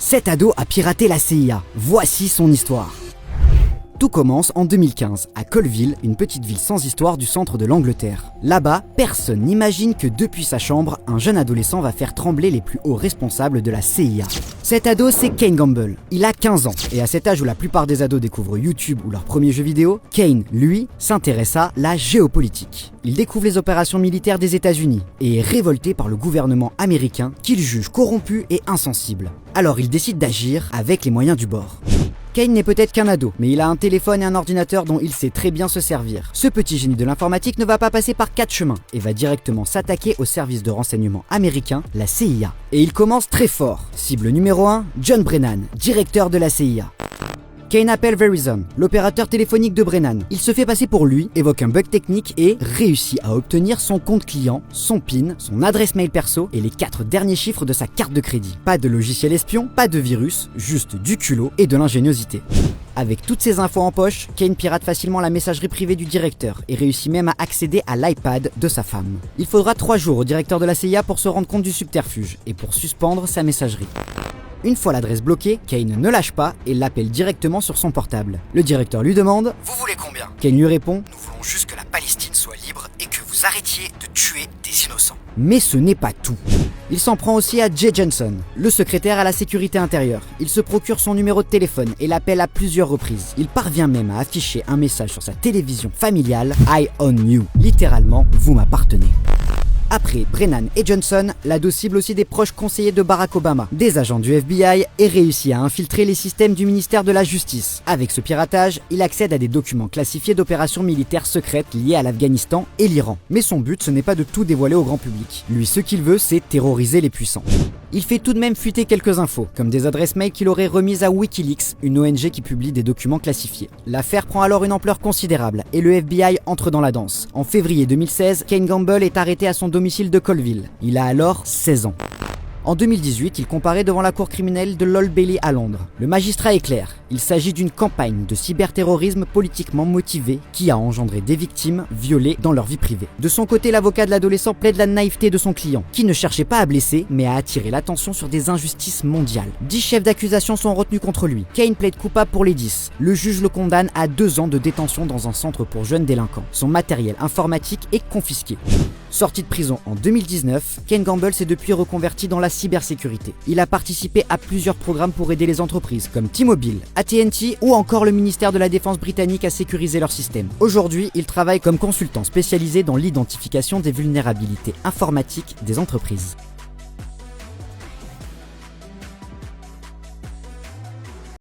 Cet ado a piraté la CIA. Voici son histoire. Tout commence en 2015, à Colville, une petite ville sans histoire du centre de l'Angleterre. Là-bas, personne n'imagine que depuis sa chambre, un jeune adolescent va faire trembler les plus hauts responsables de la CIA. Cet ado, c'est Kane Gamble. Il a 15 ans, et à cet âge où la plupart des ados découvrent YouTube ou leurs premiers jeux vidéo, Kane, lui, s'intéresse à la géopolitique. Il découvre les opérations militaires des États-Unis, et est révolté par le gouvernement américain qu'il juge corrompu et insensible. Alors il décide d'agir avec les moyens du bord. Kane n'est peut-être qu'un ado, mais il a un téléphone et un ordinateur dont il sait très bien se servir. Ce petit génie de l'informatique ne va pas passer par 4 chemins et va directement s'attaquer au service de renseignement américain, la CIA. Et il commence très fort. Cible numéro 1, John Brennan, directeur de la CIA. Kane appelle Verizon, l'opérateur téléphonique de Brennan. Il se fait passer pour lui, évoque un bug technique et réussit à obtenir son compte client, son PIN, son adresse mail perso et les 4 derniers chiffres de sa carte de crédit. Pas de logiciel espion, pas de virus, juste du culot et de l'ingéniosité. Avec toutes ces infos en poche, Kane pirate facilement la messagerie privée du directeur et réussit même à accéder à l'iPad de sa femme. Il faudra 3 jours au directeur de la CIA pour se rendre compte du subterfuge et pour suspendre sa messagerie. Une fois l'adresse bloquée, Kane ne lâche pas et l'appelle directement sur son portable. Le directeur lui demande « Vous voulez combien ?» Kane lui répond « Nous voulons juste que la Palestine soit libre et que vous arrêtiez de tuer des innocents. » Mais ce n'est pas tout. Il s'en prend aussi à Jay Johnson, le secrétaire à la sécurité intérieure. Il se procure son numéro de téléphone et l'appelle à plusieurs reprises. Il parvient même à afficher un message sur sa télévision familiale « I own you », littéralement « Vous m'appartenez ». Après Brennan et Johnson, l'ado cible aussi des proches conseillers de Barack Obama, des agents du FBI et réussit à infiltrer les systèmes du ministère de la Justice. Avec ce piratage, il accède à des documents classifiés d'opérations militaires secrètes liées à l'Afghanistan et l'Iran. Mais son but, ce n'est pas de tout dévoiler au grand public. Lui, ce qu'il veut, c'est terroriser les puissants. Il fait tout de même fuiter quelques infos, comme des adresses mail qu'il aurait remises à Wikileaks, une ONG qui publie des documents classifiés. L'affaire prend alors une ampleur considérable et le FBI entre dans la danse. En février 2016, Kane Gamble est arrêté à son domicile de Colville. Il a alors 16 ans. En 2018, il comparaît devant la cour criminelle de l'Old Bailey à Londres. Le magistrat est clair, il s'agit d'une campagne de cyberterrorisme politiquement motivée qui a engendré des victimes violées dans leur vie privée. De son côté, l'avocat de l'adolescent plaide la naïveté de son client, qui ne cherchait pas à blesser, mais à attirer l'attention sur des injustices mondiales. 10 chefs d'accusation sont retenus contre lui. Kane plaide coupable pour les 10. Le juge le condamne à 2 ans de détention dans un centre pour jeunes délinquants. Son matériel informatique est confisqué. Sorti de prison en 2019, Kane Gamble s'est depuis reconverti dans la cybersécurité. Il a participé à plusieurs programmes pour aider les entreprises comme T-Mobile, AT&T ou encore le ministère de la Défense britannique à sécuriser leur système. Aujourd'hui, il travaille comme consultant spécialisé dans l'identification des vulnérabilités informatiques des entreprises.